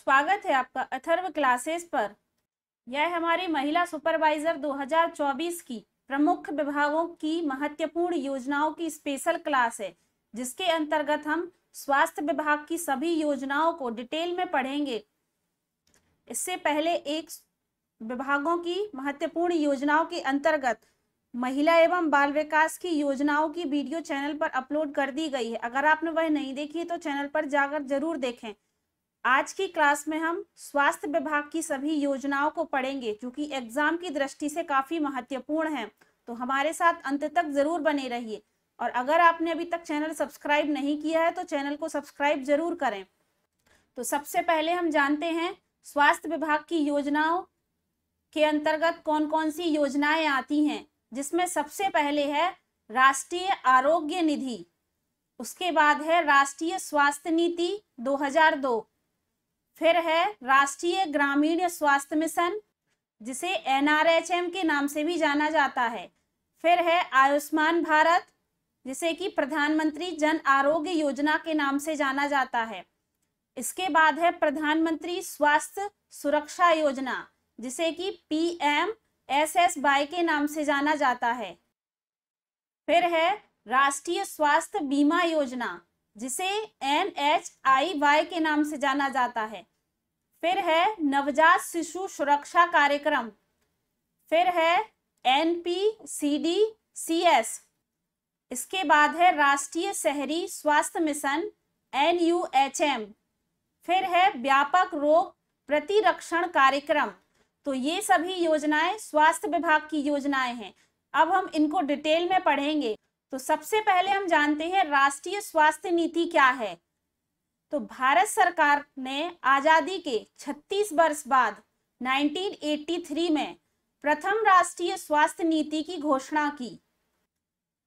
स्वागत है आपका अथर्व क्लासेस पर। यह हमारी महिला सुपरवाइजर 2024 की प्रमुख विभागों की महत्वपूर्ण योजनाओं की स्पेशल क्लास है, जिसके अंतर्गत हम स्वास्थ्य विभाग की सभी योजनाओं को डिटेल में पढ़ेंगे। इससे पहले एक विभागों की महत्वपूर्ण योजनाओं के अंतर्गत महिला एवं बाल विकास की योजनाओं की वीडियो चैनल पर अपलोड कर दी गई है। अगर आपने वह नहीं देखी है तो चैनल पर जाकर जरूर देखें। आज की क्लास में हम स्वास्थ्य विभाग की सभी योजनाओं को पढ़ेंगे, जो कि एग्जाम की दृष्टि से काफी महत्वपूर्ण है। तो हमारे साथ अंत तक जरूर बने रहिए। और अगर आपने अभी तक चैनल सब्सक्राइब नहीं किया है तो चैनल को सब्सक्राइब जरूर करें। तो सबसे पहले हम जानते हैं स्वास्थ्य विभाग की योजनाओं के अंतर्गत कौन कौन सी योजनाएं आती हैं, जिसमें सबसे पहले है राष्ट्रीय आरोग्य निधि, उसके बाद है राष्ट्रीय स्वास्थ्य नीति 2002, फिर है राष्ट्रीय ग्रामीण स्वास्थ्य मिशन, जिसे NRHM के नाम से भी जाना जाता है, फिर है आयुष्मान भारत, जिसे कि प्रधानमंत्री जन आरोग्य योजना के नाम से जाना जाता है। इसके बाद है प्रधानमंत्री स्वास्थ्य सुरक्षा योजना, जिसे कि PMSSY के नाम से जाना जाता है। फिर है राष्ट्रीय स्वास्थ्य बीमा योजना, जिसे NHIY के नाम से जाना जाता है। फिर है नवजात शिशु सुरक्षा कार्यक्रम, फिर है NPCDCS। इसके बाद है राष्ट्रीय शहरी स्वास्थ्य मिशन NUHM, फिर है व्यापक रोग प्रतिरक्षण कार्यक्रम। तो ये सभी योजनाएं स्वास्थ्य विभाग की योजनाएं हैं। अब हम इनको डिटेल में पढ़ेंगे। तो सबसे पहले हम जानते हैं राष्ट्रीय स्वास्थ्य नीति क्या है। तो भारत सरकार ने आजादी के 36 वर्ष बाद 1983 में प्रथम राष्ट्रीय स्वास्थ्य नीति की घोषणा की।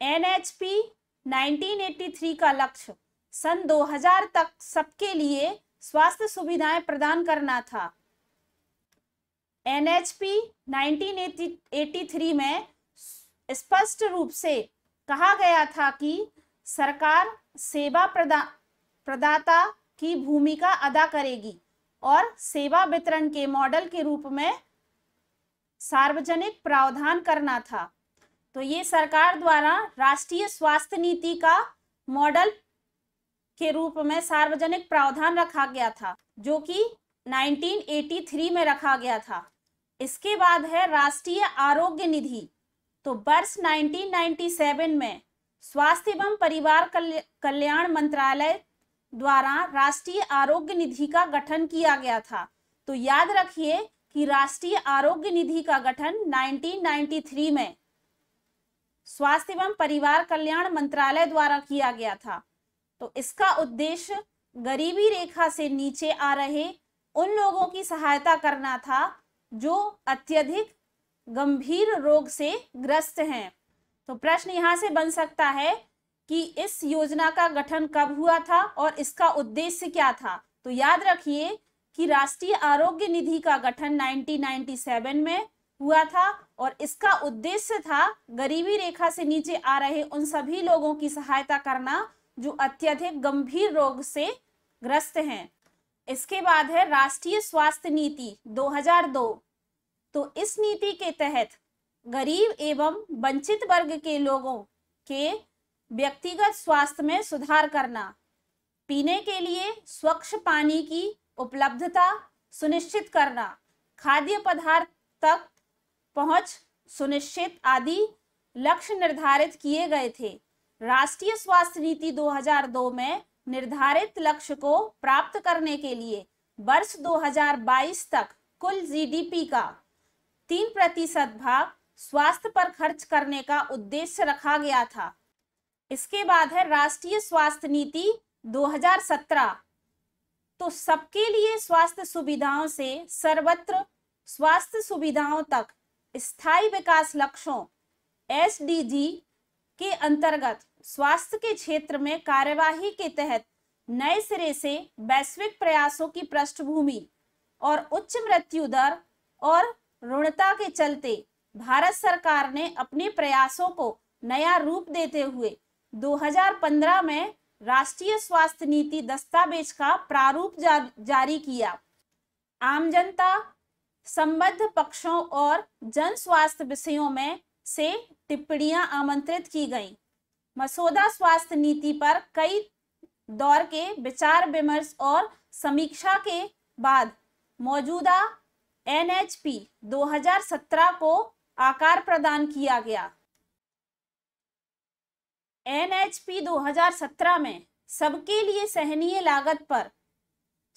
NHP 1983 का लक्ष्य सन 2000 तक सबके लिए स्वास्थ्य सुविधाएं प्रदान करना था। NHP 1983 में स्पष्ट रूप से कहा गया था कि सरकार सेवा प्रदाता की भूमिका अदा करेगी और सेवा वितरण के मॉडल के रूप में सार्वजनिक प्रावधान करना था। तो ये सरकार द्वारा राष्ट्रीय स्वास्थ्य नीति का मॉडल के रूप में सार्वजनिक प्रावधान रखा गया था, जो कि 1983 में रखा गया था। इसके बाद है राष्ट्रीय आरोग्य निधि। तो वर्ष 1997 में स्वास्थ्य एवं परिवार कल्याण मंत्रालय द्वारा राष्ट्रीय आरोग्य निधि का गठन किया गया था। तो याद रखिए कि राष्ट्रीय आरोग्य निधि का गठन 1993 में स्वास्थ्य एवं परिवार कल्याण मंत्रालय द्वारा किया गया था। तो इसका उद्देश्य गरीबी रेखा से नीचे आ रहे उन लोगों की सहायता करना था जो अत्यधिक गंभीर रोग से ग्रस्त हैं। तो प्रश्न यहाँ से बन सकता है कि इस योजना का गठन कब हुआ था और इसका उद्देश्य क्या था। तो याद रखिए कि राष्ट्रीय आरोग्य निधि का गठन 1997 में हुआ था और इसका उद्देश्य था गरीबी रेखा से नीचे आ रहे उन सभी लोगों की सहायता करना जो अत्यधिक गंभीर रोग से ग्रस्त हैं। इसके बाद है राष्ट्रीय स्वास्थ्य नीति 2002। तो इस नीति के तहत गरीब एवं वंचित वर्ग के लोगों के व्यक्तिगत स्वास्थ्य में सुधार करना, पीने के लिए स्वच्छ पानी की उपलब्धता सुनिश्चित करना, खाद्य पदार्थ तक पहुंच सुनिश्चित आदि लक्ष्य निर्धारित किए गए थे। राष्ट्रीय स्वास्थ्य नीति 2002 में निर्धारित लक्ष्य को प्राप्त करने के लिए वर्ष 2022 तक कुल GDP का 3% भाग स्वास्थ्य पर खर्च करने का उद्देश्य रखा गया था। इसके बाद है राष्ट्रीय स्वास्थ्य नीति 2017। तो सबके लिए स्वास्थ्य सुविधाओं से सर्वत्र स्वास्थ्य सुविधाओं तक स्थायी विकास लक्ष्यों SDG के अंतर्गत स्वास्थ्य के क्षेत्र में कार्यवाही के तहत नए सिरे से वैश्विक प्रयासों की पृष्ठभूमि और उच्च मृत्यु दर और ऋणता के चलते भारत सरकार ने अपने प्रयासों को नया रूप देते हुए 2015 में राष्ट्रीय स्वास्थ्य नीति दस्तावेज का प्रारूप जारी किया। आम जनता, संबद्ध पक्षों और जन स्वास्थ्य विषयों में से टिप्पणियां आमंत्रित की गईं। मसौदा स्वास्थ्य नीति पर कई दौर के विचार विमर्श और समीक्षा के बाद मौजूदा एनएचपी 2017 को आकार प्रदान किया गया। एनएचपी 2017 में सबके लिए सहनीय लागत पर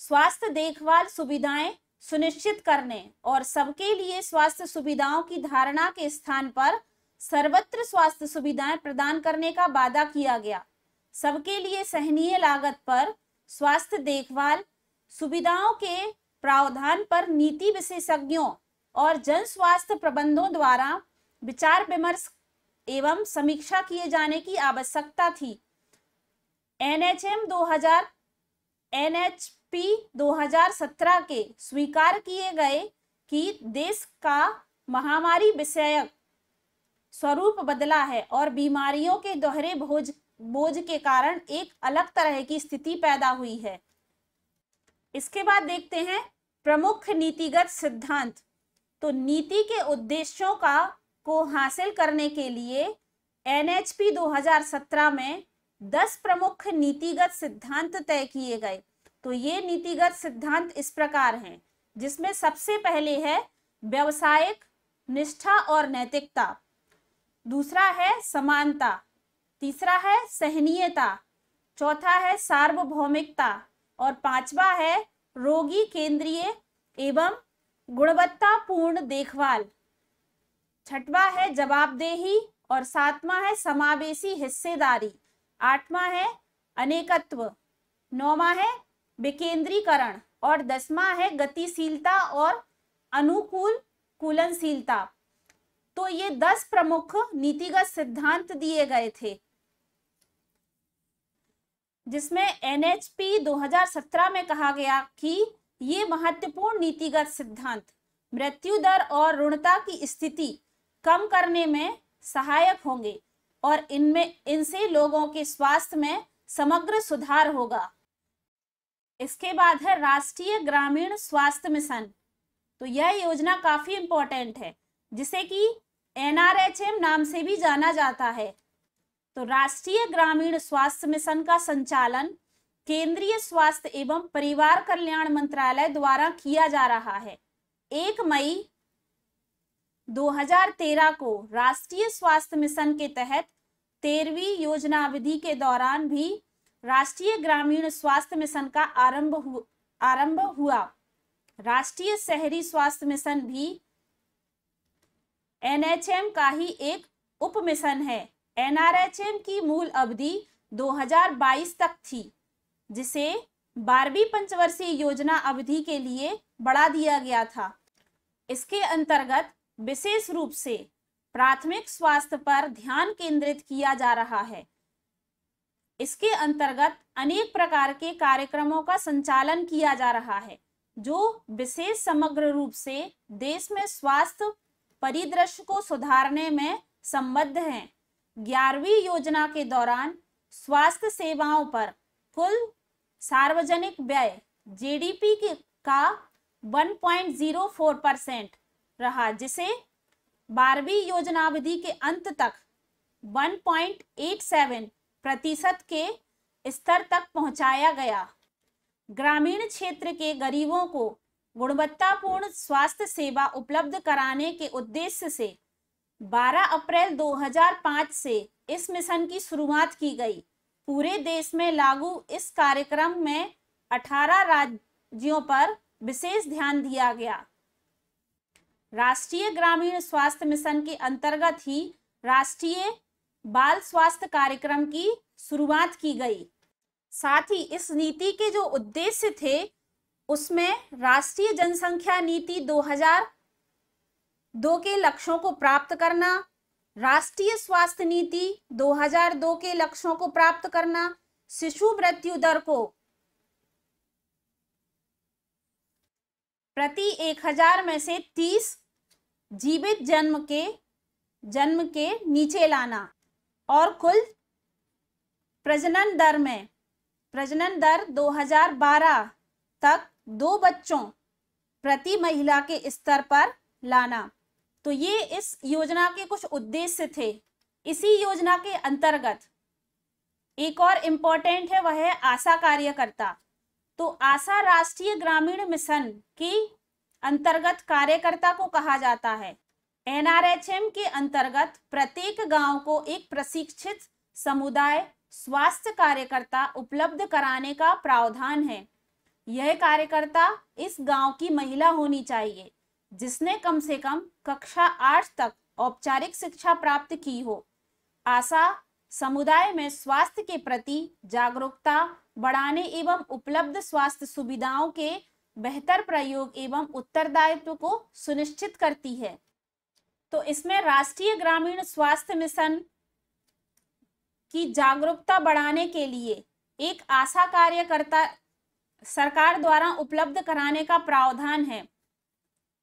स्वास्थ्य देखभाल सुविधाएं सुनिश्चित करने और सबके लिए स्वास्थ्य सुविधाओं की धारणा के स्थान पर सर्वत्र स्वास्थ्य सुविधाएं प्रदान करने का वादा किया गया। सबके लिए सहनीय लागत पर स्वास्थ्य देखभाल सुविधाओं के प्रावधान पर नीति विशेषज्ञों और जन स्वास्थ्य प्रबंधों द्वारा विचार विमर्श एवं समीक्षा किए जाने की आवश्यकता थी। एनएचपी 2017 के स्वीकार किए गए कि देश का महामारी विषयक स्वरूप बदला है और बीमारियों के दोहरे बोझ के कारण एक अलग तरह की स्थिति पैदा हुई है। इसके बाद देखते हैं प्रमुख नीतिगत सिद्धांत। तो नीति के उद्देश्यों को हासिल करने के लिए एनएचपी 2017 में 10 प्रमुख नीतिगत सिद्धांत तय किए गए। तो ये नीतिगत सिद्धांत इस प्रकार हैं, जिसमें सबसे पहले है व्यावसायिक निष्ठा और नैतिकता, दूसरा है समानता, तीसरा है सहनीयता, चौथा है सार्वभौमिकता और पांचवा है रोगी केंद्रीय एवं गुणवत्तापूर्ण देखभाल, छठवां है जवाबदेही और सातवां है समावेशी हिस्सेदारी, आठवां है अनेकत्व, नौवां है विकेंद्रीकरण और 10वां है गतिशीलता और अनुकूलनशीलता। तो ये 10 प्रमुख नीतिगत सिद्धांत दिए गए थे, जिसमें एनएचपी 2017 में कहा गया कि ये महत्वपूर्ण नीतिगत सिद्धांत मृत्यु दर और ऋणता की स्थिति कम करने में सहायक होंगे और इनसे लोगों के स्वास्थ्य में समग्र सुधार होगा। इसके बाद है राष्ट्रीय ग्रामीण स्वास्थ्य मिशन। तो यह योजना काफी इंपॉर्टेंट है, जिसे कि एनआरएचएम नाम से भी जाना जाता है। तो राष्ट्रीय ग्रामीण स्वास्थ्य मिशन का संचालन केंद्रीय स्वास्थ्य एवं परिवार कल्याण मंत्रालय द्वारा किया जा रहा है। 1 मई 2013 को राष्ट्रीय स्वास्थ्य मिशन के तहत 13वीं योजना अवधि के दौरान भी राष्ट्रीय ग्रामीण स्वास्थ्य मिशन का आरंभ हुआ। राष्ट्रीय शहरी स्वास्थ्य मिशन भी एनएचएम का ही एक उप मिशन है। एनआरएचएम की मूल अवधि 2022 तक थी, जिसे 12वीं पंचवर्षीय योजना अवधि के लिए बढ़ा दिया गया था। इसके अंतर्गत विशेष रूप से प्राथमिक स्वास्थ्य पर ध्यान केंद्रित किया जा रहा है। इसके अंतर्गत अनेक प्रकार के कार्यक्रमों का संचालन किया जा रहा है, जो विशेष समग्र रूप से देश में स्वास्थ्य परिदृश्य को सुधारने में संबद्ध हैं। 11वीं योजना के दौरान स्वास्थ्य सेवाओं पर कुल सार्वजनिक व्यय जीडीपी का 1.04% रहा, जिसे 12वीं योजनावधि के अंत तक 1.87% के स्तर तक पहुंचाया गया। ग्रामीण क्षेत्र के गरीबों को गुणवत्तापूर्ण स्वास्थ्य सेवा उपलब्ध कराने के उद्देश्य से 12 अप्रैल 2005 से इस मिशन की शुरुआत की गई। पूरे देश में लागू इस कार्यक्रम में 18 राज्यों पर विशेष ध्यान दिया गया। राष्ट्रीय ग्रामीण स्वास्थ्य मिशन के अंतर्गत ही राष्ट्रीय बाल स्वास्थ्य कार्यक्रम की शुरुआत की गई। साथ ही इस नीति के जो उद्देश्य थे, उसमें राष्ट्रीय जनसंख्या नीति 2002 के लक्ष्यों को प्राप्त करना, राष्ट्रीय स्वास्थ्य नीति 2002 के लक्ष्यों को प्राप्त करना, शिशु मृत्यु दर को प्रति 1000 में से 30 जीवित जन्म के नीचे लाना और कुल प्रजनन दर 2012 तक 2 बच्चों प्रति महिला के स्तर पर लाना। तो ये इस योजना के कुछ उद्देश्य थे। इसी योजना के अंतर्गत एक और इम्पोर्टेंट है, वह है आशा कार्यकर्ता। तो आशा राष्ट्रीय ग्रामीण मिशन की अंतर्गत कार्यकर्ता को कहा जाता है। NRHM के अंतर्गत प्रत्येक गांव को एक प्रशिक्षित समुदाय स्वास्थ्य कार्यकर्ता उपलब्ध कराने का प्रावधान है। यह कार्यकर्ता इस गांव की महिला होनी चाहिए जिसने कम से कम कक्षा 8 तक औपचारिक शिक्षा प्राप्त की हो। आशा समुदाय में स्वास्थ्य के प्रति जागरूकता बढ़ाने एवं उपलब्ध स्वास्थ्य सुविधाओं के बेहतर प्रयोग एवं उत्तरदायित्व को सुनिश्चित करती है। तो इसमें राष्ट्रीय ग्रामीण स्वास्थ्य मिशन की जागरूकता बढ़ाने के लिए एक आशा कार्यकर्ता सरकार द्वारा उपलब्ध कराने का प्रावधान है।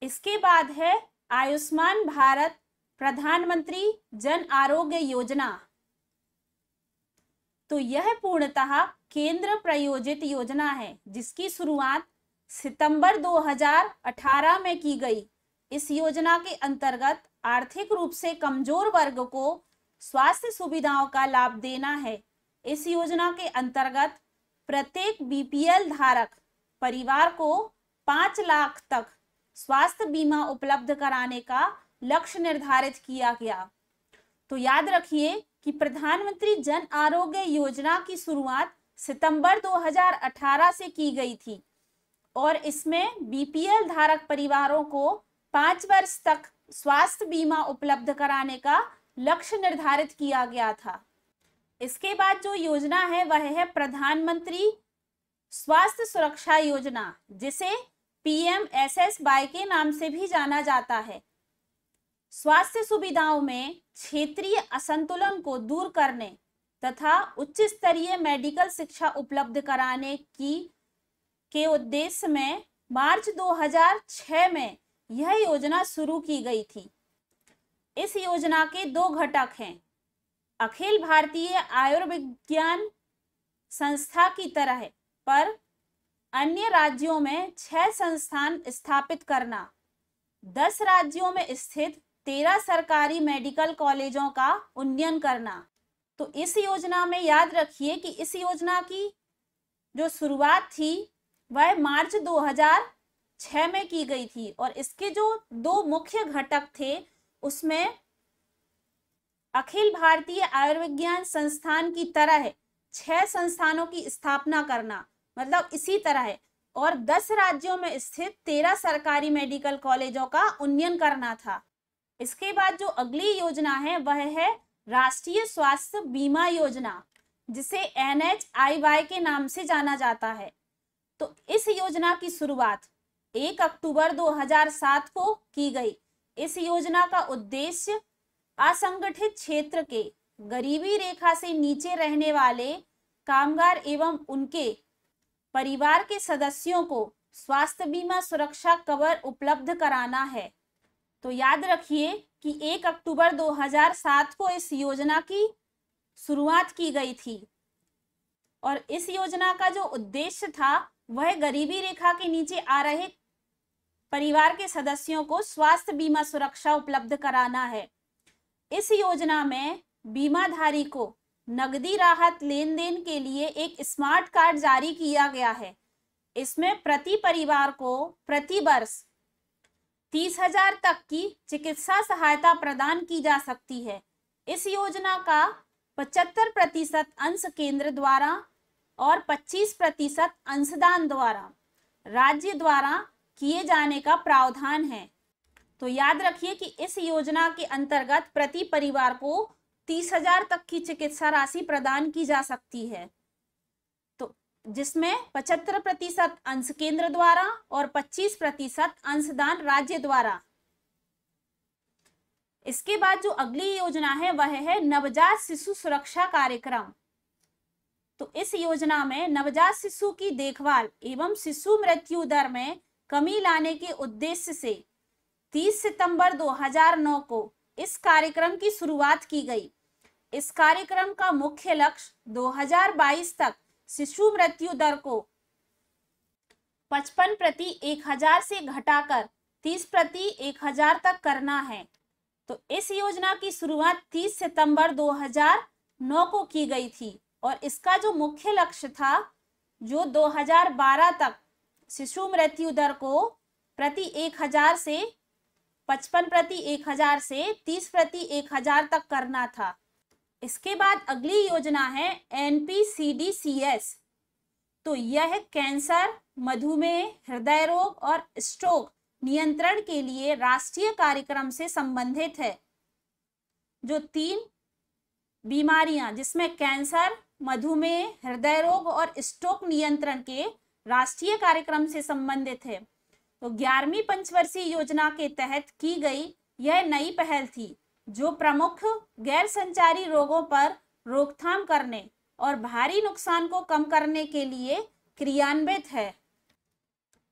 इसके बाद है आयुष्मान भारत प्रधानमंत्री जन आरोग्य योजना। तो यह पूर्णतः केंद्र प्रायोजित योजना है जिसकी शुरुआत सितंबर 2018 में की गई। इस योजना के अंतर्गत आर्थिक रूप से कमजोर वर्ग को स्वास्थ्य सुविधाओं का लाभ देना है। इस योजना के अंतर्गत प्रत्येक BPL धारक परिवार को 5 लाख तक स्वास्थ्य बीमा उपलब्ध कराने का लक्ष्य निर्धारित किया गया। तो याद रखिए कि प्रधानमंत्री जन आरोग्य योजना की शुरुआत सितंबर 2018 से की गई थी और इसमें BPL धारक परिवारों को 5 वर्ष तक स्वास्थ्य बीमा उपलब्ध कराने का लक्ष्य निर्धारित किया गया था। इसके बाद जो योजना है वह है प्रधानमंत्री स्वास्थ्य सुरक्षा योजना, जिसे PMSSY के नाम से भी जाना जाता है। स्वास्थ्य सुविधाओं में क्षेत्रीय असंतुलन को दूर करने तथा उच्च स्तरीय मेडिकल शिक्षा उपलब्ध कराने के उद्देश्य में मार्च 2006 में यह योजना शुरू की गई थी। इस योजना के 2 घटक हैं। अखिल भारतीय आयुर्विज्ञान संस्था की तरह पर अन्य राज्यों में 6 संस्थान स्थापित करना, 10 राज्यों में स्थित 13 सरकारी मेडिकल कॉलेजों का उन्नयन करना। तो इस योजना में याद रखिए कि इस योजना की जो शुरुआत थी वह मार्च 2006 में की गई थी और इसके जो 2 मुख्य घटक थे उसमें अखिल भारतीय आयुर्विज्ञान संस्थान की तरह 6 संस्थानों की स्थापना करना, मतलब इसी तरह, और 10 राज्यों में स्थित 13 सरकारी मेडिकल कॉलेजों का उन्नयन करना था। इसके बाद जो अगली योजना है वह है राष्ट्रीय स्वास्थ्य बीमा योजना, जिसे NHIY के नाम से जाना जाता है। तो इस योजना की शुरुआत 1 अक्टूबर 2007 को की गई। इस योजना का उद्देश्य असंगठित क्षेत्र के गरीबी रेखा से नीचे रहने वाले कामगार एवं उनके परिवार के सदस्यों को स्वास्थ्य बीमा सुरक्षा कवर उपलब्ध कराना है। तो याद रखिए कि 1 अक्टूबर 2007 को इस योजना की शुरुआत की गई थी और इस योजना का जो उद्देश्य था वह गरीबी रेखा के नीचे आ रहे परिवार के सदस्यों को स्वास्थ्य बीमा सुरक्षा उपलब्ध कराना है। इस योजना में बीमाधारी को नगदी राहत लेन देन के लिए एक स्मार्ट कार्ड जारी किया गया है। इसमें प्रति परिवार को प्रति वर्ष 30,000 तक की चिकित्सा सहायता प्रदान की जा सकती है। इस योजना का 75% अंश केंद्र द्वारा और 25% अंशदान द्वारा राज्य द्वारा किए जाने का प्रावधान है। तो याद रखिए कि इस योजना के अंतर्गत प्रति परिवार को 30,000 तक की चिकित्सा राशि प्रदान की जा सकती है, तो जिसमें 75% अंश केंद्र द्वारा और 25% अंशदान राज्य द्वारा। इसके बाद जो अगली योजना है वह है नवजात शिशु सुरक्षा कार्यक्रम। तो इस योजना में नवजात शिशु की देखभाल एवं शिशु मृत्यु दर में कमी लाने के उद्देश्य से 30 सितंबर 2009 को इस कार्यक्रम की शुरुआत की गई। इस कार्यक्रम का मुख्य लक्ष्य 2022 तक शिशु मृत्यु दर को 55/1000 से घटाकर 30/1000 तक करना है। तो इस योजना की शुरुआत 30 सितंबर 2009 को की गई थी और इसका जो मुख्य लक्ष्य था, जो 2012 तक शिशु मृत्यु दर को प्रति 1000 से 55/1000 से 30/1000 तक करना था। इसके बाद अगली योजना है NPCDCS। तो यह कैंसर, मधुमेह, हृदय रोग और स्ट्रोक नियंत्रण के लिए राष्ट्रीय कार्यक्रम से संबंधित है। जो 3 बीमारियां जिसमें कैंसर, मधुमेह, हृदय रोग और स्ट्रोक नियंत्रण के राष्ट्रीय कार्यक्रम से संबंधित है। तो 11वीं पंचवर्षीय योजना के तहत की गई यह नई पहल थी, जो प्रमुख गैर संचारी रोगों पर रोकथाम करने और भारी नुकसान को कम करने के लिए क्रियान्वित है।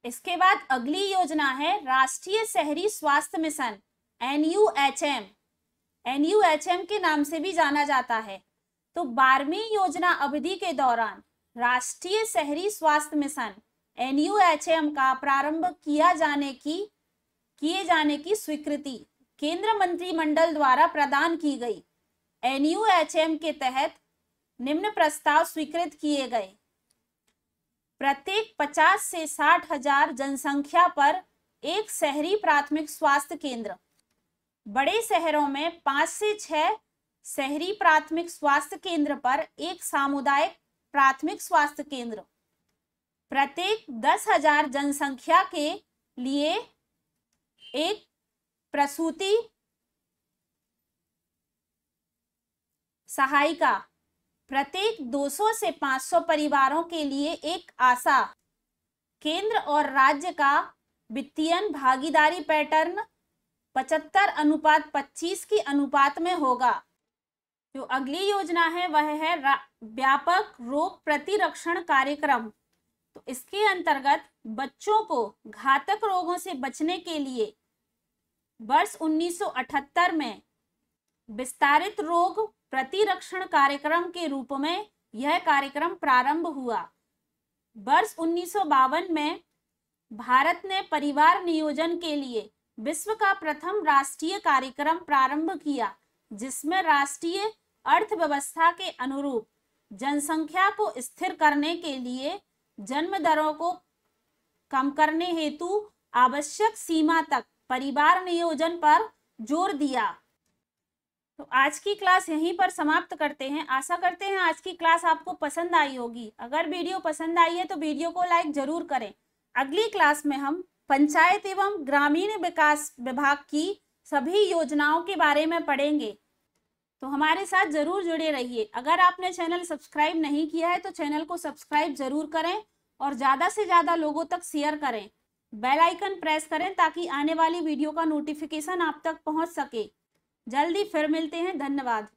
इसके बाद अगली योजना है राष्ट्रीय शहरी स्वास्थ्य मिशन, NUHM। NUHM के नाम से भी जाना जाता है। तो 12वीं योजना अवधि के दौरान राष्ट्रीय शहरी स्वास्थ्य मिशन NUHM का प्रारंभ किए जाने की स्वीकृति केंद्र मंत्रिमंडल द्वारा प्रदान की गई। NUHM के तहत निम्न प्रस्ताव स्वीकृत किए गए। प्रत्येक 50 से 60 हजार जनसंख्या पर एक शहरी प्राथमिक स्वास्थ्य केंद्र, बड़े शहरों में 5 से 6 शहरी प्राथमिक स्वास्थ्य केंद्र पर एक सामुदायिक प्राथमिक स्वास्थ्य केंद्र, प्रत्येक 10,000 जनसंख्या के लिए एक प्रसूति सहायिका, प्रत्येक 200 से 500 परिवारों के लिए एक आशा। केंद्र और राज्य का वित्तीय भागीदारी पैटर्न 75:25 की अनुपात में होगा। जो अगली योजना है वह है व्यापक रोग प्रतिरक्षण कार्यक्रम। तो इसके अंतर्गत बच्चों को घातक रोगों से बचने के लिए वर्ष 1978 में विस्तारित रोग प्रतिरक्षण कार्यक्रम के रूप में यह कार्यक्रम प्रारंभ हुआ। वर्ष 1952 में भारत ने परिवार नियोजन के लिए विश्व का प्रथम राष्ट्रीय कार्यक्रम प्रारंभ किया, जिसमें राष्ट्रीय अर्थव्यवस्था के अनुरूप जनसंख्या को स्थिर करने के लिए जन्म दरों को कम करने हेतु आवश्यक सीमा तक परिवार नियोजन पर जोर दिया। तो आज की क्लास यहीं पर समाप्त करते हैं। आशा करते हैं आज की क्लास आपको पसंद आई होगी। अगर वीडियो पसंद आई है तो वीडियो को लाइक जरूर करें। अगली क्लास में हम पंचायत एवं ग्रामीण विकास विभाग की सभी योजनाओं के बारे में पढ़ेंगे। तो हमारे साथ जरूर जुड़े रहिए। अगर आपने चैनल सब्सक्राइब नहीं किया है तो चैनल को सब्सक्राइब जरूर करें और ज़्यादा से ज़्यादा लोगों तक शेयर करें। बेल आइकन प्रेस करें ताकि आने वाली वीडियो का नोटिफिकेशन आप तक पहुंच सके। जल्दी फिर मिलते हैं। धन्यवाद।